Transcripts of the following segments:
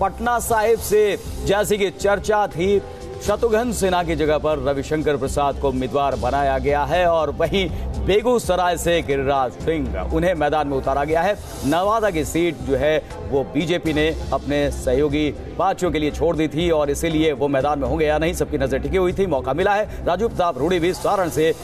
पटना साहिब से जैसी कि चर्चा थी, शत्रुघ्न सिन्हा की जगह पर रविशंकर प्रसाद को उम्मीदवार बनाया गया है और वहीं बेगूसराय से गिरिराज सिंह उन्हें मैदान में उतारा गया है। नवादा की सीट जो है वो बीजेपी ने अपने सहयोगी पार्टियों के लिए छोड़ दी थी और इसीलिए वो मैदान में होंगे या नहीं सबकी नजर टिकी हुई थी। मौका मिला है, राजू प्रताप रूडी भी सारण से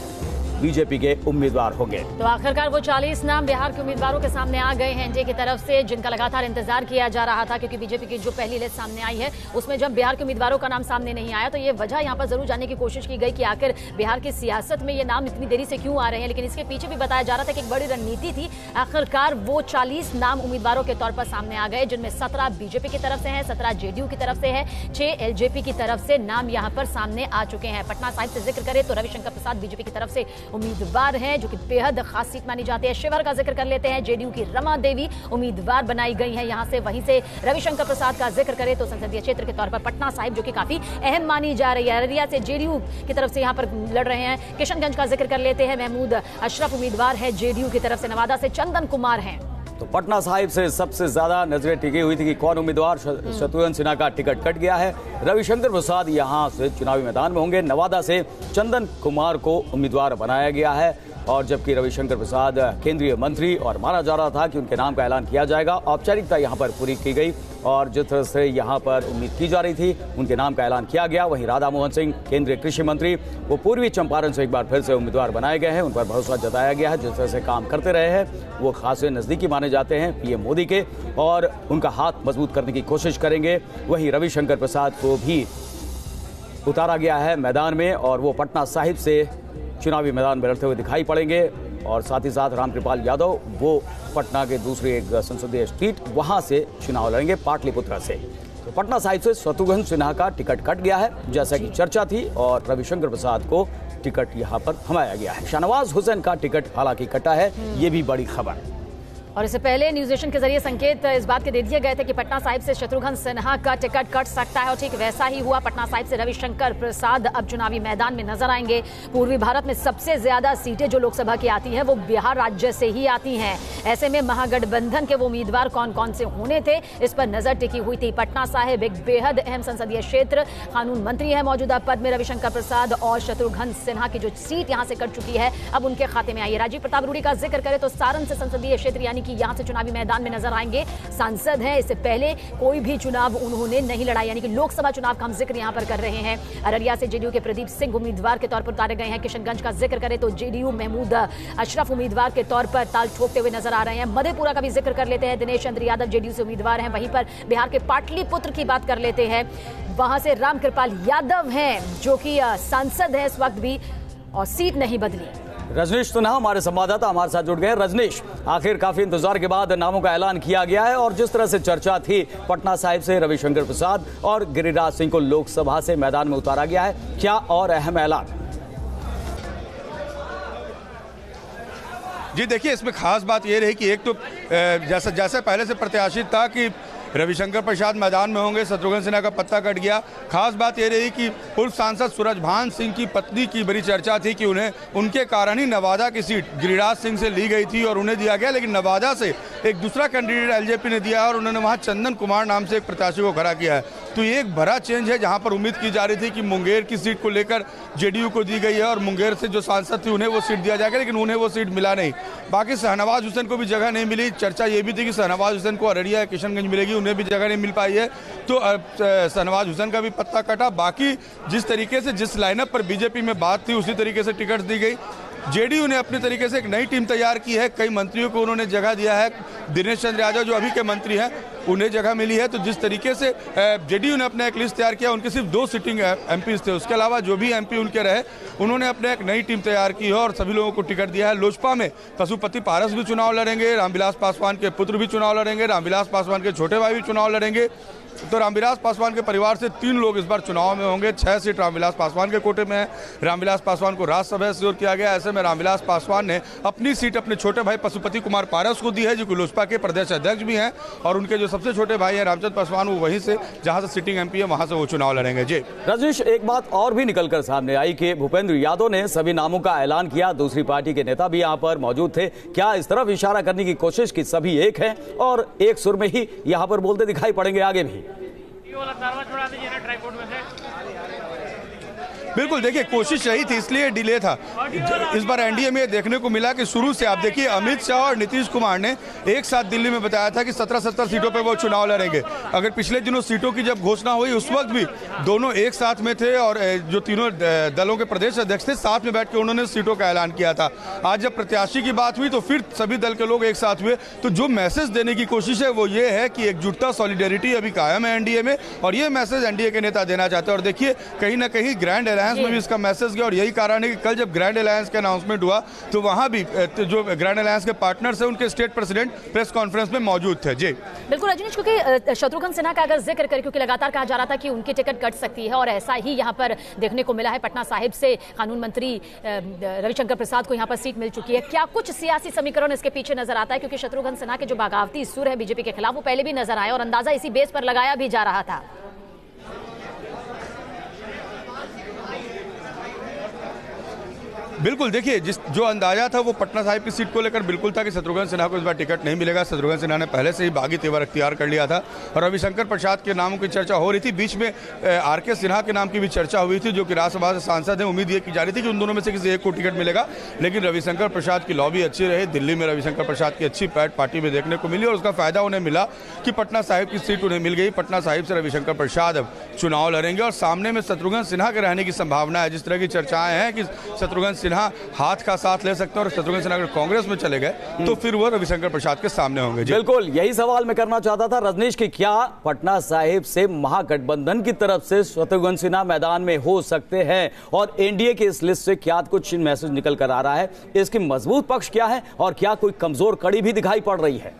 बीजेपी के उम्मीदवार होंगे। तो आखिरकार वो 40 नाम बिहार के उम्मीदवारों के सामने आ गए हैं एनडीए की तरफ से, जिनका लगातार इंतजार किया जा रहा था, क्योंकि बीजेपी की जो पहली लिस्ट सामने आई है उसमें जब बिहार के उम्मीदवारों का नाम सामने नहीं आया तो ये वजह यहाँ पर जरूर जानने की कोशिश की गई कि आखिर बिहार की सियासत में ये नाम इतनी देरी से क्यों आ रहे हैं। लेकिन इसके पीछे भी बताया जा रहा था कि एक बड़ी रणनीति थी। आखिरकार वो 40 नाम उम्मीदवारों के तौर पर सामने आ गए, जिनमें 17 बीजेपी की तरफ से है, 17 जेडीयू की तरफ से है, 6 एलजेपी की तरफ से नाम यहाँ पर सामने आ चुके हैं। पटना साहिब से जिक्र करें तो रविशंकर प्रसाद बीजेपी की तरफ से उम्मीदवार है, जो कि बेहद खास सीट मानी जाती है। शिवहर का जिक्र कर लेते हैं, जेडीयू की रमा देवी उम्मीदवार बनाई गई हैं यहां से। वहीं से रविशंकर प्रसाद का जिक्र करें तो संसदीय क्षेत्र के तौर पर पटना साहिब, जो कि काफी अहम मानी जा रही है। अररिया से जेडीयू की तरफ से यहां पर लड़ रहे हैं। किशनगंज का जिक्र कर लेते हैं, महमूद अशरफ उम्मीदवार है जेडीयू की तरफ से। नवादा से चंदन कुमार हैं। तो पटना साहिब से सबसे ज्यादा नजरें टिकी हुई थी कि कौन उम्मीदवार। शत्रुघ्न सिन्हा का टिकट कट गया है, रविशंकर प्रसाद यहां से चुनावी मैदान में होंगे। नवादा से चंदन कुमार को उम्मीदवार बनाया गया है और जबकि रविशंकर प्रसाद केंद्रीय मंत्री और माना जा रहा था कि उनके नाम का ऐलान किया जाएगा, औपचारिकता यहां पर पूरी की गई और जिस तरह से यहां पर उम्मीद की जा रही थी उनके नाम का ऐलान किया गया। वहीं राधा मोहन सिंह केंद्रीय कृषि मंत्री, वो पूर्वी चंपारण से एक बार फिर से उम्मीदवार बनाए गए हैं। उन पर भरोसा जताया गया है, जिस तरह से काम करते रहे हैं वो खासे नजदीकी माने जाते हैं पीएम मोदी के और उनका हाथ मजबूत करने की कोशिश करेंगे। वहीं रविशंकर प्रसाद को भी उतारा गया है मैदान में और वो पटना साहिब से चुनावी मैदान में लड़ते हुए दिखाई पड़ेंगे और साथ ही साथ रामकृपाल यादव वो पटना के दूसरी एक संसदीय सीट वहां से चुनाव लड़ेंगे, पाटलिपुत्र से। तो पटना साहिब से शत्रुघ्न सिन्हा का टिकट कट गया है जैसा कि चर्चा थी और रविशंकर प्रसाद को टिकट यहां पर थमाया गया है। शाहनवाज हुसैन का टिकट हालांकि कटा है, ये भी बड़ी खबर। और इससे पहले न्यूज नेशन के जरिए संकेत इस बात के दे दिए गए थे कि पटना साहिब से शत्रुघ्न सिन्हा का टिकट कट सकता है और ठीक वैसा ही हुआ। पटना साहिब से रविशंकर प्रसाद अब चुनावी मैदान में नजर आएंगे। पूर्वी भारत में सबसे ज्यादा सीटें जो लोकसभा की आती हैं वो बिहार राज्य से ही आती हैं। ऐसे में महागठबंधन के वो उम्मीदवार कौन कौन से होने थे इस पर नजर टिकी हुई थी। पटना साहिब एक बेहद अहम संसदीय क्षेत्र, कानून मंत्री है मौजूदा पद में रविशंकर प्रसाद और शत्रुघ्न सिन्हा की जो सीट यहां से कट चुकी है अब उनके खाते में आई है। राजीव प्रताप रूडी का जिक्र करें तो सारण से संसदीय क्षेत्र यानी कि यहां से चुनावी मैदान में नजर आएंगे। सांसद हैं, इससे पहले कोई भी चुनाव उन्होंने नहीं लड़ा, यानी कि लोकसभा चुनाव का हम जिक्र यहां पर कर रहे हैं। अररिया से जेडीयू के प्रदीप सिंह उम्मीदवार के तौर पर उतारे गए हैं। किशनगंज का जिक्र करें तो जेडीयू महमूद अशरफ उम्मीदवार के तौर पर ताल ठोकते हुए नजर आ रहे हैं। मधेपुरा का भी जिक्र कर लेते हैं, दिनेश चंद्र यादव जेडीयू से उम्मीदवार हैं। वहीं पर बिहार के पाटलिपुत्र की बात कर लेते हैं, वहां से रामकृपाल यादव हैं जो कि सांसद हैं इस वक्त भी और सीट नहीं बदली। रजनीश सिन्हा हमारे संवाददाता हमारे साथ जुड़ गए। रजनीश, आखिर काफी इंतजार के बाद नामों का ऐलान किया गया है और जिस तरह से चर्चा थी पटना साहिब से रविशंकर प्रसाद और गिरिराज सिंह को लोकसभा से मैदान में उतारा गया है, क्या और अहम ऐलान? जी देखिए, इसमें खास बात ये रही कि एक तो जैसे पहले से प्रत्याशित था कि रविशंकर प्रसाद मैदान में होंगे, शत्रुघ्न सिन्हा का पत्ता कट गया। खास बात यह रही कि पूर्व सांसद सूरजभान सिंह की पत्नी की बड़ी चर्चा थी कि उन्हें उनके कारण ही नवादा की सीट गिरिराज सिंह से ली गई थी और उन्हें दिया गया, लेकिन नवादा से एक दूसरा कैंडिडेट एलजेपी ने दिया और उन्होंने वहां चंदन कुमार नाम से एक प्रत्याशी को खड़ा किया है। तो ये एक बड़ा चेंज है जहां पर उम्मीद की जा रही थी कि मुंगेर की सीट को लेकर जेडीयू को दी गई है और मुंगेर से जो सांसद थी उन्हें वो सीट दिया जाएगा, लेकिन उन्हें वो सीट मिला नहीं। बाकी शाहनवाज हुसैन को भी जगह नहीं मिली। चर्चा ये भी थी कि शाहनवाज हुसैन को अररिया या किशनगंज मिलेगी, उन्हें भी जगह नहीं मिल पाई है, तो शाहनवाज हुसैन का भी पत्ता कटा। बाकी जिस तरीके से जिस लाइनअप पर बीजेपी में बात थी उसी तरीके से टिकट दी गई। जेडीयू ने अपनी तरीके से एक नई टीम तैयार की है, कई मंत्रियों को उन्होंने जगह दिया है। दिनेश चंद्र यादव जो अभी के मंत्री हैं उन्हें जगह मिली है। तो जिस तरीके से जेडीयू ने अपना एक लिस्ट तैयार किया, उनके सिर्फ 2 सिटिंग एमपीज थे, उसके अलावा जो भी एमपी उनके रहे उन्होंने अपने एक नई टीम तैयार की है और सभी लोगों को टिकट दिया है। लोजपा में पशुपति पारस भी चुनाव लड़ेंगे, रामविलास पासवान के पुत्र भी चुनाव लड़ेंगे, रामविलास पासवान के छोटे भाई भी चुनाव लड़ेंगे। तो रामविलास पासवान के परिवार से 3 लोग इस बार चुनाव में होंगे। 6 सीट रामविलास पासवान के कोटे में है। रामविलास पासवान को राज्यसभा से किया गया। ऐसे में रामविलास पासवान ने अपनी सीट अपने छोटे भाई पशुपति कुमार पारस को दी है, जो कि लोजपा के प्रदेश अध्यक्ष भी हैं और उनके जो सबसे छोटे भाई हैं रामचंद्र पासवान, वो वहीं से जहां से सिटिंग एमपी है वहां से वो चुनाव लड़ेंगे। जी रजनीश, एक बात और भी निकलकर सामने आई कि भूपेंद्र यादव ने सभी नामों का ऐलान किया, दूसरी पार्टी के नेता भी यहाँ पर मौजूद थे। क्या इस तरफ इशारा करने की कोशिश की सभी एक हैं और एक सुर में ही यहाँ पर बोलते दिखाई पड़ेंगे आगे भी? बिल्कुल, देखिए कोशिश यही थी, इसलिए डिले था। इस बार एनडीए में देखने को मिला कि शुरू से आप देखिए अमित शाह और नीतीश कुमार ने एक साथ दिल्ली में बताया था कि 17-17 सीटों पे वो चुनाव लड़ेंगे। अगर पिछले दिनों सीटों की जब घोषणा हुई उस वक्त भी दोनों एक साथ में थे और जो तीनों दलों के प्रदेश अध्यक्ष थे साथ में बैठ के उन्होंने सीटों का ऐलान किया था। आज जब प्रत्याशी की बात हुई तो फिर सभी दल के लोग एक साथ हुए। तो जो मैसेज देने की कोशिश है वो ये है कि एकजुटता, सॉलिडेरिटी अभी कायम है एनडीए में, और ये मैसेज एनडीए के नेता देना चाहते हैं। और देखिए कहीं ना कहीं ग्रैंड अलायंस में भी इसका मैसेज गया, और यही कारण है कि कल जब ग्रैंड अलायंस का अनाउंसमेंट हुआ तो वहां भी जो ग्रैंड अलायंस के पार्टनर्स हैं उनके स्टेट प्रेसिडेंट प्रेस कॉन्फ्रेंस में मौजूद थे। जी बिल्कुल रजनीश, क्योंकि शत्रुघ्न सिन्हा का अगर जिक्र करें, क्योंकि लगातार कहा जा रहा था कि उनकी टिकट कट सकती है और ऐसा ही यहां पर देखने को मिला है। पटना साहिब से कानून मंत्री रविशंकर प्रसाद को यहां पर सीट मिल चुकी है। क्या कुछ सियासी समीकरण इसके पीछे नजर आता है? क्योंकि शत्रुघ्न सिन्हा के जो बगावती सुर है बीजेपी के खिलाफ वो पहले भी नजर आए और अंदाजा इसी बेस पर लगाया भी जा रहा था। बिल्कुल, देखिए जो अंदाजा था वो पटना साहिब की सीट को लेकर बिल्कुल था कि शत्रुघ्न सिन्हा को इस बार टिकट नहीं मिलेगा। शत्रुघ्न सिन्हा ने पहले से ही बागी तेवर अख्तियार कर लिया था और रविशंकर प्रसाद के नामों की चर्चा हो रही थी। बीच में आरके सिन्हा के नाम की भी चर्चा हुई थी, जो कि राज्यसभा से सांसद हैं। उम्मीद ये की जा रही थी कि उन दोनों में से किसी एक को टिकट मिलेगा, लेकिन रविशंकर प्रसाद की लॉबी अच्छी रही। दिल्ली में रविशंकर प्रसाद की अच्छी पैठ पार्टी में देखने को मिली और उसका फायदा उन्हें मिला कि पटना साहिब की सीट उन्हें मिल गई। पटना साहिब से रविशंकर प्रसाद अब चुनाव लड़ेंगे और सामने में शत्रुघ्न सिन्हा के रहने की संभावना है। जिस तरह की चर्चाएं हैं कि शत्रुघ्न सिन्हा हाथ का साथ ले सकते हैं और शत्रुघ्न सिन्हा अगर कांग्रेस में चले गए तो फिर वो रविशंकर प्रसाद के सामने होंगे। बिल्कुल यही सवाल मैं करना चाहता था रजनीश कि क्या पटना साहिब से महागठबंधन की तरफ से शत्रुघ्न सिन्हा मैदान में हो सकते हैं और एनडीए की इस लिस्ट से क्या कुछ मैसेज निकल कर आ रहा है? इसकी मजबूत पक्ष क्या है और क्या कोई कमजोर कड़ी भी दिखाई पड़ रही है?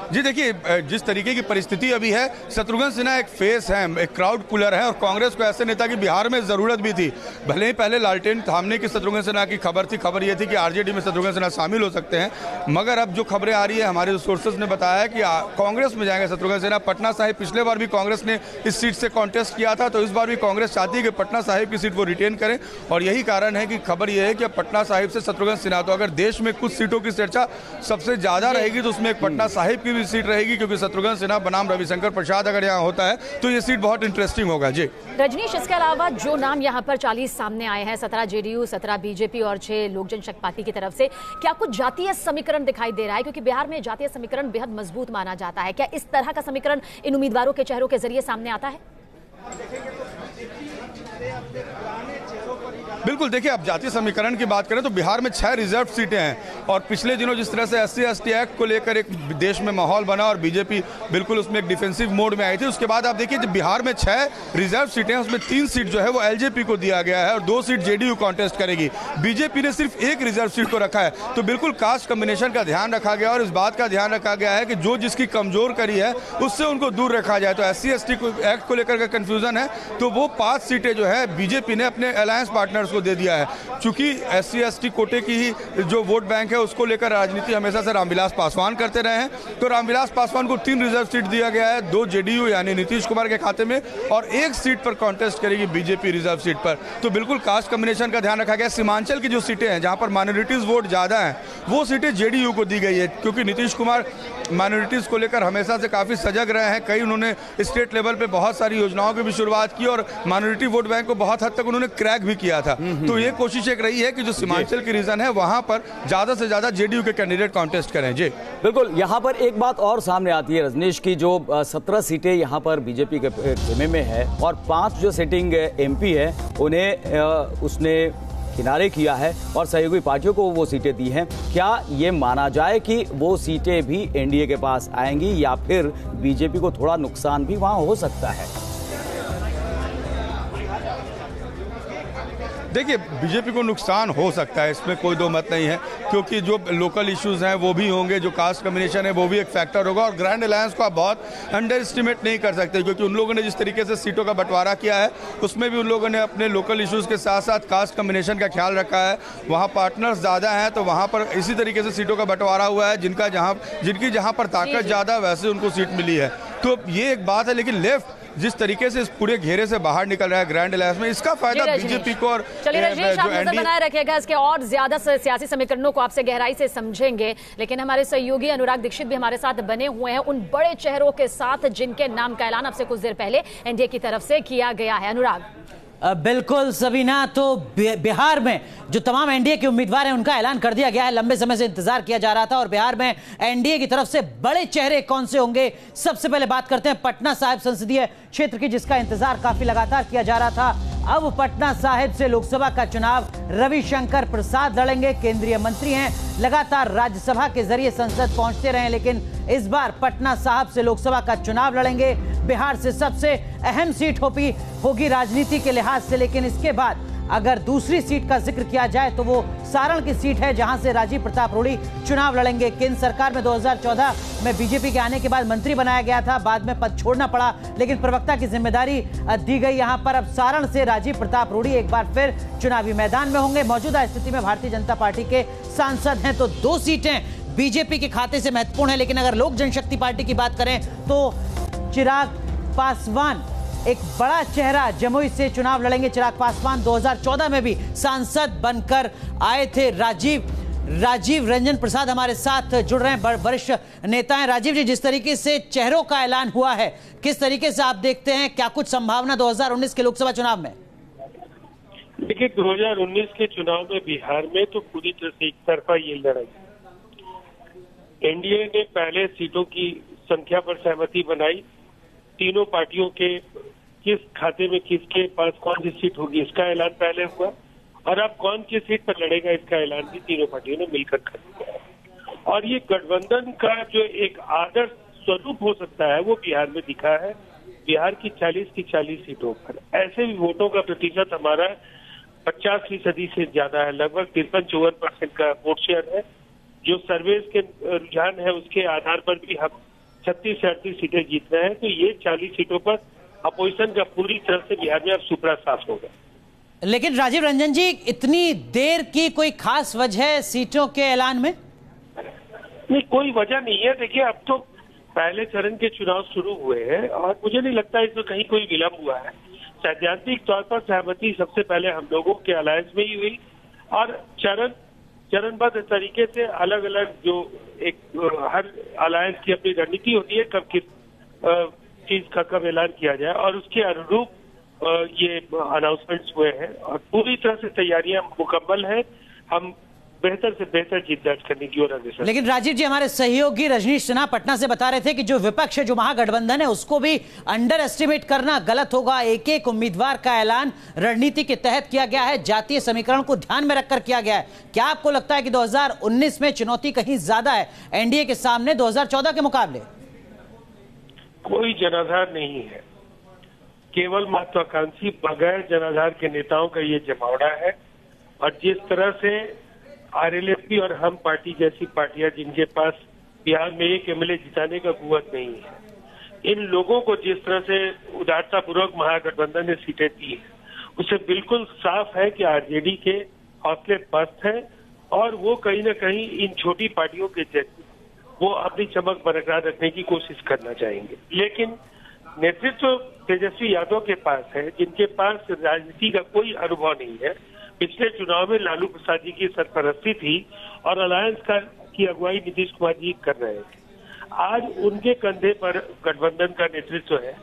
जी देखिए, जिस तरीके की परिस्थिति अभी है, शत्रुघ्न सिन्हा एक फेस है, एक क्राउड पुलर है और कांग्रेस को ऐसे नेता की बिहार में जरूरत भी थी। भले ही पहले लालटेन थामने की शत्रुघ्न सिन्हा की खबर थी, खबर ये थी कि आरजेडी में शत्रुघ्न सिन्हा शामिल हो सकते हैं, मगर अब जो खबरें आ रही है हमारे सोर्सेज ने बताया कि कांग्रेस में जाएंगे शत्रुघ्न सिन्हा। पटना साहिब पिछले बार भी कांग्रेस ने इस सीट से कॉन्टेस्ट किया था, तो इस बार भी कांग्रेस चाहती है कि पटना साहिब की सीट वो रिटेन करें और यही कारण है कि खबर यह है कि पटना साहिब से शत्रुघ्न सिन्हा, तो अगर देश में कुछ सीटों की चर्चा सबसे ज्यादा रहेगी तो उसमें एक पटना साहिब की भी सीट रहेगी, क्योंकि शत्रुघ्न सिन्हा बनाम रविशंकर प्रसाद अगर यहाँ होता है तो ये सीट बहुत इंटरेस्टिंग होगा। जी रजनीश, इसके अलावा जो नाम यहाँ पर 40 सामने आए हैं, 17 जेडीयू, 17 बीजेपी और 6 लोक जनशक्ति पार्टी की तरफ से, क्या कुछ जातीय समीकरण दिखाई दे रहा है? क्योंकि बिहार में जातीय समीकरण बेहद मजबूत माना जाता है। क्या इस तरह का समीकरण इन उम्मीदवारों के चेहरों के जरिए सामने आता है? बिल्कुल, देखिए अब जातीय समीकरण की बात करें तो बिहार में 6 रिजर्व सीटें हैं और पिछले दिनों जिस तरह से SC/ST एक्ट को लेकर एक देश में माहौल बना और बीजेपी बिल्कुल उसमें एक डिफेंसिव मोड में आई थी, उसके बाद आप देखिए जब बिहार में 6 रिजर्व सीटें हैं उसमें 3 सीट जो है वो एलजेपी को दिया गया है और 2 सीट जेडीयू कॉन्टेस्ट करेगी। बीजेपी ने सिर्फ 1 रिजर्व सीट को रखा है, तो बिल्कुल कास्ट कॉम्बिनेशन का ध्यान रखा गया और इस बात का ध्यान रखा गया है कि जो जिसकी कमजोर करी है उससे उनको दूर रखा जाए। तो SC/ST एक्ट को लेकर का कंफ्यूजन है तो वो 5 सीटें जो है बीजेपी ने अपने अलायंस पार्टनर्स को दे दिया है। चूंकि SC/ST कोटे की ही जो वोट बैंक है उसको लेकर राजनीति हमेशा से रामविलास पासवान करते रहे हैं, तो रामविलास पासवान को 3 रिजर्व सीट दिया गया है, 2 जेडीयू यानी नीतीश कुमार के खाते में और 1 सीट पर कॉन्टेस्ट करेगी बीजेपी रिजर्व सीट पर। तो बिल्कुल कास्ट कॉम्बिनेशन का ध्यान रखा गया। सीमांचल की जो सीटें हैं जहां पर माइनॉरिटीज वोट ज्यादा हैं वो सीटें जेडीयू को दी गई है, क्योंकि नीतीश कुमार माइनॉरिटीज को लेकर हमेशा से काफी सजग रहे हैं। कई उन्होंने स्टेट लेवल पे बहुत सारी योजनाओं की भी शुरुआत की और माइनॉरिटी वोट बैंक को बहुत हद तक उन्होंने क्रैक भी किया था। तो ये कोशिश एक रही है कि जो सीमांचल की रीजन है वहां पर ज्यादा से ज्यादा जेडीयू के कैंडिडेट कॉन्टेस्ट करें। जी बिल्कुल, यहाँ पर एक बात और सामने आती है रजनीश की, जो 17 सीटें यहाँ पर बीजेपी के खेमे में है और 5 जो सिटिंग एमपी है उन्हें उसने किनारे किया है और सहयोगी पार्टियों को वो सीटें दी हैं। क्या ये माना जाए कि वो सीटें भी एनडीए के पास आएंगी या फिर बीजेपी को थोड़ा नुकसान भी वहां हो सकता है? देखिए, बीजेपी को नुकसान हो सकता है, इसमें कोई दो मत नहीं है, क्योंकि जो लोकल इश्यूज हैं वो भी होंगे, जो कास्ट कॉम्बिनेशन है वो भी एक फैक्टर होगा और ग्रैंड अलायंस को आप बहुत अंडर एस्टिमेट नहीं कर सकते, क्योंकि उन लोगों ने जिस तरीके से सीटों का बंटवारा किया है उसमें भी उन लोगों ने अपने लोकल इश्यूज के साथ साथ कास्ट कॉम्बिनेशन का ख्याल रखा है। वहाँ पार्टनर्स ज़्यादा हैं तो वहाँ पर इसी तरीके से सीटों का बंटवारा हुआ है, जिनकी जहाँ पर ताकत ज़्यादा वैसे उनको सीट मिली है। तो ये एक बात है, लेकिन लेफ्ट जिस तरीके से इस पूरे घेरे से बाहर निकल रहा है ग्रैंड अलायंस में, इसका फायदा बीजेपी को और चलिए रजनीश, आप नजर बनाए रखिएगा, इसके और ज्यादा सियासी समीकरणों को आपसे गहराई से समझेंगे। लेकिन हमारे सहयोगी अनुराग दीक्षित भी हमारे साथ बने हुए हैं उन बड़े चेहरों के साथ जिनके नाम का ऐलान अब से कुछ देर पहले एनडीए की तरफ से किया गया है। अनुराग। बिल्कुल सबीना, तो बिहार में जो तमाम एनडीए के उम्मीदवार हैं उनका ऐलान कर दिया गया है। लंबे समय से इंतजार किया जा रहा था और बिहार में एनडीए की तरफ से बड़े चेहरे कौन से होंगे, सबसे पहले बात करते हैं पटना साहिब संसदीय क्षेत्र की, जिसका इंतजार काफी लगातार किया जा रहा था। अब पटना साहिब से लोकसभा का चुनाव रविशंकर प्रसाद लड़ेंगे। केंद्रीय मंत्री हैं, लगातार राज्यसभा के जरिए संसद पहुंचते रहे, लेकिन इस बार पटना साहिब से लोकसभा का चुनाव लड़ेंगे। बिहार से सबसे अहम सीट होगी राजनीति के लिहाज से। लेकिन इसके बाद अगर दूसरी सीट का जिक्र किया जाए तो वो सारण की सीट है, जहां से राजीव प्रताप रूडी चुनाव लड़ेंगे। केंद्र सरकार में 2014 में बीजेपी के आने के बाद मंत्री बनाया गया था, बाद में पद छोड़ना पड़ा, लेकिन प्रवक्ता की जिम्मेदारी दी गई यहां पर। अब सारण से राजीव प्रताप रूडी एक बार फिर चुनावी मैदान में होंगे। मौजूदा स्थिति में भारतीय जनता पार्टी के सांसद हैं, तो 2 सीटें बीजेपी के खाते से महत्वपूर्ण है। लेकिन अगर लोक जनशक्ति पार्टी की बात करें तो चिराग पासवान एक बड़ा चेहरा जमुई से चुनाव लड़ेंगे। चिराग पासवान 2014 में भी सांसद बनकर आए थे। राजीव रंजन प्रसाद हमारे साथ जुड़ रहे हैं, वरिष्ठ नेता हैं। राजीव जी, जिस तरीके से चेहरों का ऐलान हुआ है, किस तरीके से आप देखते हैं, क्या कुछ संभावना 2019 के लोकसभा चुनाव में? देखिए, 2019 के चुनाव में बिहार में तो पूरी तरह से एक तरफा ये लड़ाई। एनडीए ने पहले सीटों की संख्या पर सहमति बनाई, तीनों पार्टियों के किस खाते में किसके पास कौन सी सीट होगी इसका ऐलान पहले हुआ, और अब कौन किस सीट पर लड़ेगा इसका ऐलान भी तीनों पार्टियों ने मिलकर कर दिया। और ये गठबंधन का जो एक आदर्श स्वरूप हो सकता है वो बिहार में दिखा है। बिहार की 40 की 40 सीटों पर ऐसे भी वोटों का प्रतिशत हमारा 50% से ज्यादा है, लगभग 53-54% का वोट शेयर है। जो सर्वे के रुझान है उसके आधार पर भी हम 36 से 38 सीटें जीत रहे हैं, तो ये 40 सीटों पर अपोजिशन का पूरी तरह से बिहार में अब सुपड़ा साफ होगा। लेकिन राजीव रंजन जी, इतनी देर की कोई खास वजह है सीटों के ऐलान में? नहीं, कोई वजह नहीं है। देखिए, अब तो पहले चरण के चुनाव शुरू हुए हैं और मुझे नहीं लगता इसमें कहीं कोई विलंब हुआ है। सैद्धांतिक तौर पर सहमति सबसे पहले हम लोगों के अलायंस में ही हुई और चरणबद्ध तरीके से अलग अलग जो एक हर अलायंस की अपनी रणनीति होती है, कब किस चीज का कब ऐलान किया जाए, और उसके अनुरूप ये अनाउंसमेंट्स हुए हैं और पूरी तरह से तैयारियां मुकम्मल है। हम बेहतर से बेहतर जीत दर्ज करने की ओर अग्रसर। लेकिन राजीव जी, हमारे सहयोगी रजनीश सिन्हा पटना से बता रहे थे कि जो विपक्ष है, जो महागठबंधन है, उसको भी अंडर एस्टिमेट करना गलत होगा। एक एक उम्मीदवार का ऐलान रणनीति के तहत किया गया है, जातीय समीकरण को ध्यान में रखकर किया गया है। क्या आपको लगता है कि 2019 में चुनौती कहीं ज्यादा है एनडीए के सामने 2014 के मुकाबले? कोई जनाधार नहीं है, केवल महत्वाकांक्षी बगैर जनाधार के नेताओं का ये जमावड़ा है। और जिस तरह से आरएलएफपी और हम पार्टी जैसी पार्टियां जिनके पास बिहार में एक एमएलए जिताने का कुवत नहीं है, इन लोगों को जिस तरह से उदारतापूर्वक महागठबंधन ने सीटें दी है, उससे बिल्कुल साफ है कि आरजेडी के हौसले पस्त हैं और वो कहीं ना कहीं इन छोटी पार्टियों के जैसे वो अपनी चमक बरकरार रखने की कोशिश करना चाहेंगे। लेकिन नेतृत्व तेजस्वी यादव के पास है, जिनके पास राजनीति का कोई अनुभव नहीं है। पिछले चुनाव में लालू प्रसाद जी की सरपरस्ती थी और अलायंस की अगुवाई नीतीश कुमार जी कर रहे थे। आज उनके कंधे पर गठबंधन का नेतृत्व है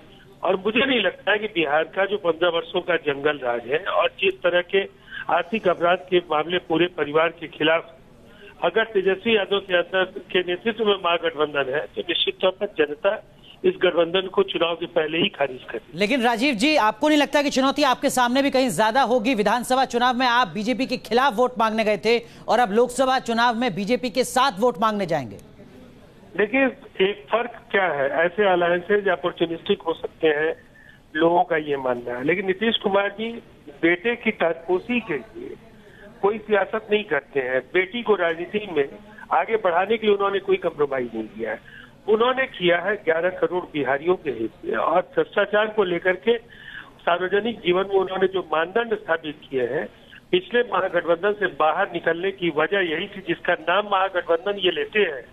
और मुझे नहीं लगता है कि बिहार का जो 15 वर्षों का जंगल राज है और जिस तरह के आर्थिक अपराध के मामले पूरे परिवार के खिलाफ, अगर तेजस्वी यादव के नेतृत्व में महागठबंधन है तो निश्चित तौर पर जनता इस गठबंधन को चुनाव के पहले ही खारिज कर। लेकिन राजीव जी, आपको नहीं लगता कि चुनौती आपके सामने भी कहीं ज्यादा होगी? विधानसभा चुनाव में आप बीजेपी के खिलाफ वोट मांगने गए थे और अब लोकसभा चुनाव में बीजेपी के साथ वोट मांगने जाएंगे। देखिए, एक फर्क क्या है, ऐसे अलायंसेज अपॉर्चुनिस्टिक हो सकते हैं, लोगों का ये मानना है। लेकिन नीतीश कुमार जी बेटे की ताजपोशी के लिए कोई सियासत नहीं करते हैं। बेटी को राजनीति में आगे बढ़ाने के लिए उन्होंने कोई कम्प्रोमाइज नहीं किया है। उन्होंने किया है 11 करोड़ बिहारियों के हित में, और भ्रष्टाचार को लेकर के सार्वजनिक जीवन में उन्होंने जो मानदंड स्थापित किए हैं, पिछले महागठबंधन से बाहर निकलने की वजह यही थी, जिसका नाम महागठबंधन ये लेते हैं,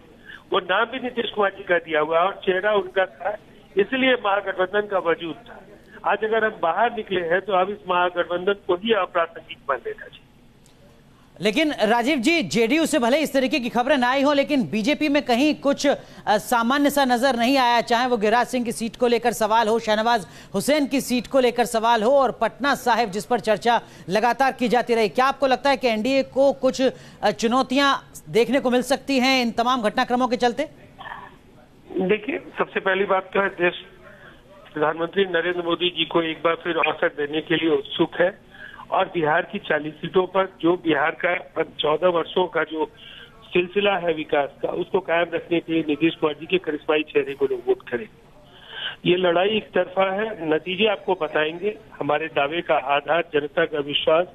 वो नाम भी नीतीश कुमार जी का दिया हुआ और चेहरा उनका था इसलिए महागठबंधन का वजूद था। आज अगर हम बाहर निकले हैं तो अब इस महागठबंधन को ही अप्रासंगिक मान लेना चाहिए। लेकिन राजीव जी, जेडीयू से भले इस तरीके की खबरें ना आई हो, लेकिन बीजेपी में कहीं कुछ सामान्य सा नजर नहीं आया, चाहे वो गिरिराज सिंह की सीट को लेकर सवाल हो, शहनवाज हुसैन की सीट को लेकर सवाल हो, और पटना साहिब जिस पर चर्चा लगातार की जाती रही। क्या आपको लगता है कि एनडीए को कुछ चुनौतियां देखने को मिल सकती हैं इन तमाम घटनाक्रमों के चलते? देखिए, सबसे पहली बात तो है, देश प्रधानमंत्री नरेंद्र मोदी जी को एक बार फिर अवसर देने के लिए उत्सुक है, और बिहार की 40 सीटों पर जो बिहार का 14 वर्षों का जो सिलसिला है विकास का, उसको कायम रखने के लिए नीतीश कुमार जी के करिश्माई चेहरे को लोग वोट करेंगे। ये लड़ाई एक तरफा है, नतीजे आपको बताएंगे। हमारे दावे का आधार जनता का विश्वास,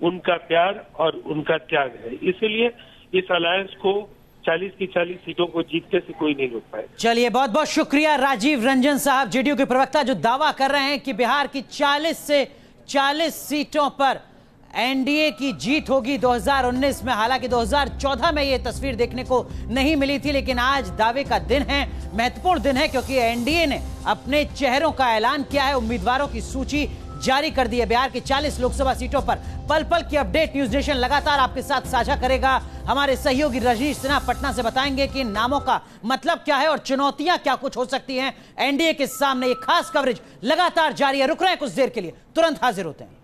उनका प्यार और उनका त्याग है। इसलिए इस अलायंस को 40 की 40 सीटों को जीतने से कोई नहीं रोक पाए। चलिए, बहुत बहुत शुक्रिया राजीव रंजन साहब, जेडीयू के प्रवक्ता, जो दावा कर रहे हैं कि बिहार की 40 से 40 सीटों पर एनडीए की जीत होगी 2019 में। हालांकि 2014 में यह तस्वीर देखने को नहीं मिली थी, लेकिन आज दावे का दिन है, महत्वपूर्ण दिन है, क्योंकि एनडीए ने अपने चेहरों का ऐलान किया है, उम्मीदवारों की सूची जारी कर दी है। बिहार की 40 लोकसभा सीटों पर पल पल की अपडेट न्यूज नेशन लगातार आपके साथ साझा करेगा। हमारे सहयोगी रजनीश सिन्हा पटना से बताएंगे कि इन नामों का मतलब क्या है और चुनौतियां क्या कुछ हो सकती हैं एनडीए के सामने। ये खास कवरेज लगातार जारी है। रुक रहे हैं कुछ देर के लिए, तुरंत हाजिर होते हैं।